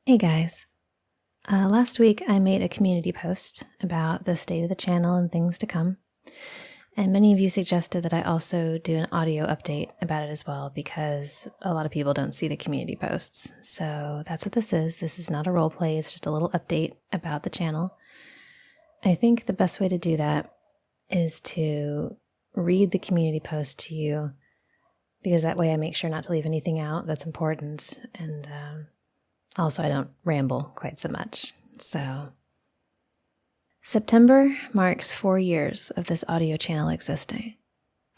Hey guys. Last week I made a community post about the state of the channel and things to come, and many of you suggested that I also do an audio update about it as well because a lot of people don't see the community posts. So that's what this is. This is not a role play, it's just a little update about the channel. I think the best way to do that is to read the community post to you, because that way I make sure not to leave anything out that's important, and also I don't ramble quite so much. So September marks 4 years of this audio channel existing.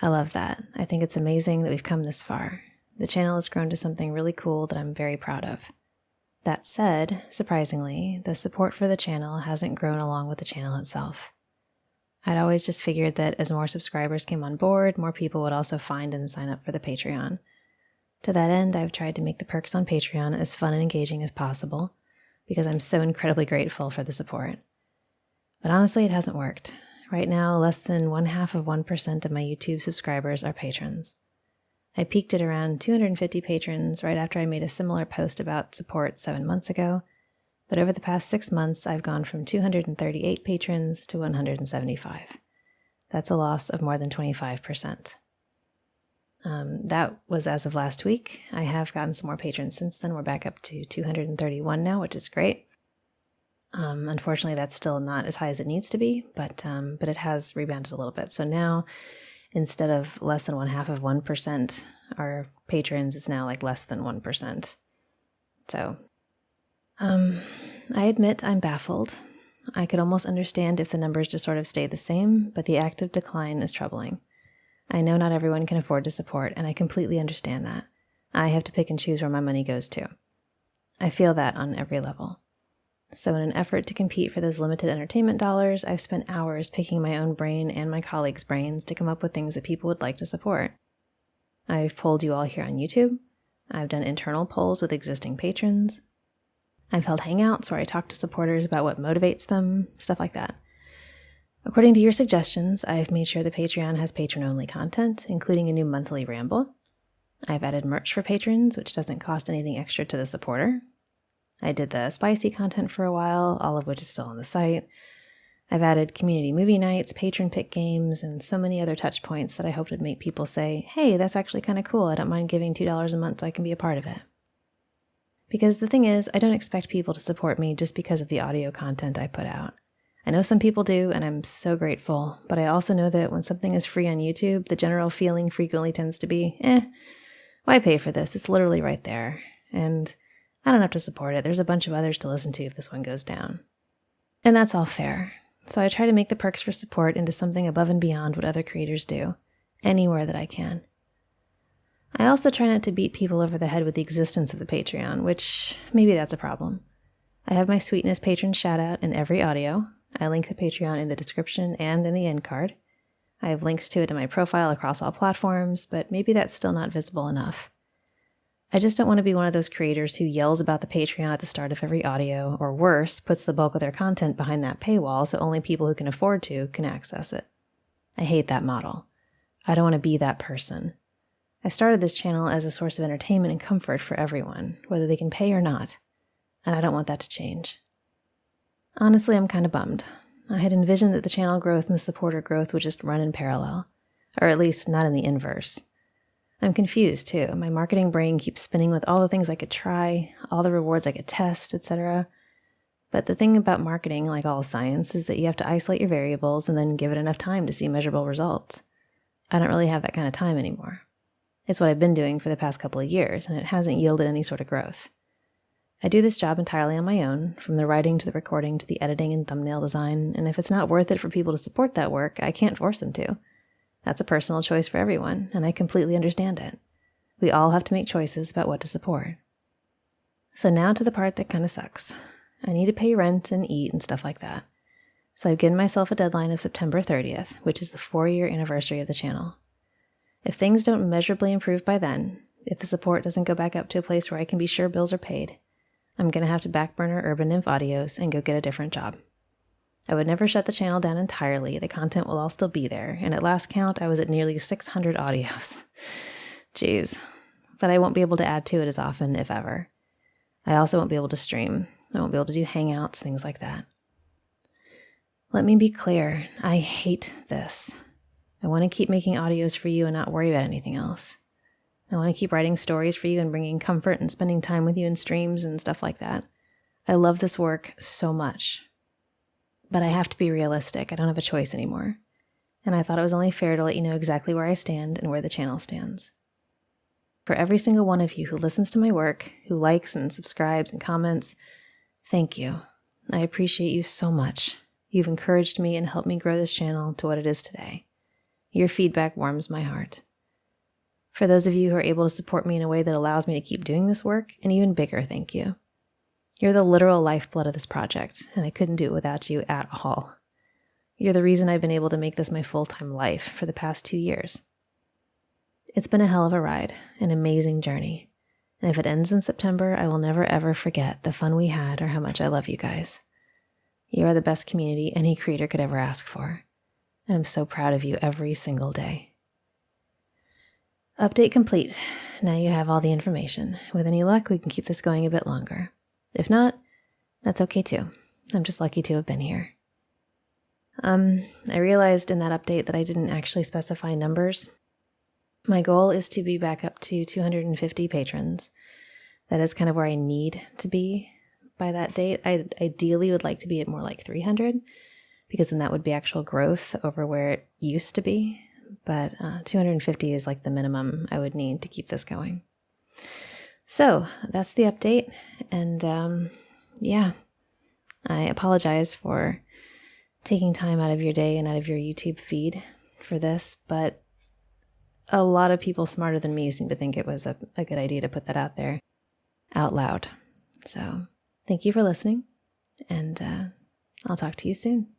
I love that. I think it's amazing that we've come this far. The channel has grown to something really cool that I'm very proud of. That said, surprisingly, the support for the channel hasn't grown along with the channel itself. I'd always just figured that as more subscribers came on board, more people would also find and sign up for the Patreon. To that end, I've tried to make the perks on Patreon as fun and engaging as possible, because I'm so incredibly grateful for the support. But honestly, it hasn't worked. Right now, less than 0.5% of my YouTube subscribers are patrons. I peaked at around 250 patrons right after I made a similar post about support 7 months ago, but over the past 6 months, I've gone from 238 patrons to 175. That's a loss of more than 25%. That was as of last week. I have gotten some more patrons since then. We're back up to 231 now, which is great. Unfortunately, that's still not as high as it needs to be, but it has rebounded a little bit. So now, instead of less than 0.5%, our patrons is now like less than 1%. So, I admit I'm baffled. I could almost understand if the numbers just sort of stayed the same, but the active decline is troubling. I know not everyone can afford to support, and I completely understand that. I have to pick and choose where my money goes to. I feel that on every level. So in an effort to compete for those limited entertainment dollars, I've spent hours picking my own brain and my colleagues' brains to come up with things that people would like to support. I've polled you all here on YouTube. I've done internal polls with existing patrons. I've held hangouts where I talk to supporters about what motivates them, stuff like that. According to your suggestions, I've made sure the Patreon has patron-only content, including a new monthly ramble. I've added merch for patrons, which doesn't cost anything extra to the supporter. I did the spicy content for a while, all of which is still on the site. I've added community movie nights, patron pick games, and so many other touch points that I hoped would make people say, hey, that's actually kind of cool. I don't mind giving $2 a month so I can be a part of it. Because the thing is, I don't expect people to support me just because of the audio content I put out. I know some people do, and I'm so grateful, but I also know that when something is free on YouTube, the general feeling frequently tends to be, why pay for this? It's literally right there. And I don't have to support it. There's a bunch of others to listen to if this one goes down. And that's all fair. So I try to make the perks for support into something above and beyond what other creators do, anywhere that I can. I also try not to beat people over the head with the existence of the Patreon, which maybe that's a problem. I have my Sweetness patron shout-out in every audio. I link the Patreon in the description and in the end card. I have links to it in my profile across all platforms, but maybe that's still not visible enough. I just don't want to be one of those creators who yells about the Patreon at the start of every audio, or worse, puts the bulk of their content behind that paywall so only people who can afford to can access it. I hate that model. I don't want to be that person. I started this channel as a source of entertainment and comfort for everyone, whether they can pay or not, and I don't want that to change. Honestly, I'm kind of bummed. I had envisioned that the channel growth and the supporter growth would just run in parallel, or at least not in the inverse. I'm confused, too. My marketing brain keeps spinning with all the things I could try, all the rewards I could test, etc. But the thing about marketing, like all science, is that you have to isolate your variables and then give it enough time to see measurable results. I don't really have that kind of time anymore. It's what I've been doing for the past couple of years, and it hasn't yielded any sort of growth. I do this job entirely on my own, from the writing to the recording to the editing and thumbnail design, and if it's not worth it for people to support that work, I can't force them to. That's a personal choice for everyone, and I completely understand it. We all have to make choices about what to support. So now to the part that kind of sucks. I need to pay rent and eat and stuff like that. So I've given myself a deadline of September 30th, which is the 4-year anniversary of the channel. If things don't measurably improve by then, if the support doesn't go back up to a place where I can be sure bills are paid, I'm going to have to backburner Urban Nymph audios and go get a different job. I would never shut the channel down entirely. The content will all still be there, and at last count, I was at nearly 600 audios. Jeez. But I won't be able to add to it as often, if ever. I also won't be able to stream. I won't be able to do hangouts, things like that. Let me be clear. I hate this. I want to keep making audios for you and not worry about anything else. I want to keep writing stories for you and bringing comfort and spending time with you in streams and stuff like that. I love this work so much. But I have to be realistic. I don't have a choice anymore. And I thought it was only fair to let you know exactly where I stand and where the channel stands. For every single one of you who listens to my work, who likes and subscribes and comments, thank you. I appreciate you so much. You've encouraged me and helped me grow this channel to what it is today. Your feedback warms my heart. For those of you who are able to support me in a way that allows me to keep doing this work, an even bigger thank you. You're the literal lifeblood of this project, and I couldn't do it without you at all. You're the reason I've been able to make this my full-time life for the past 2 years. It's been a hell of a ride, an amazing journey. And if it ends in September, I will never ever forget the fun we had or how much I love you guys. You are the best community any creator could ever ask for. And I'm so proud of you every single day. Update complete. Now you have all the information. With any luck, we can keep this going a bit longer. If not, that's okay too. I'm just lucky to have been here. I realized in that update that I didn't actually specify numbers. My goal is to be back up to 250 patrons. That is kind of where I need to be by that date. I ideally would like to be at more like 300, because then that would be actual growth over where it used to be. But 250 is like the minimum I would need to keep this going. So that's the update. And yeah, I apologize for taking time out of your day and out of your YouTube feed for this, but a lot of people smarter than me seem to think it was a good idea to put that out there out loud. So thank you for listening, and I'll talk to you soon.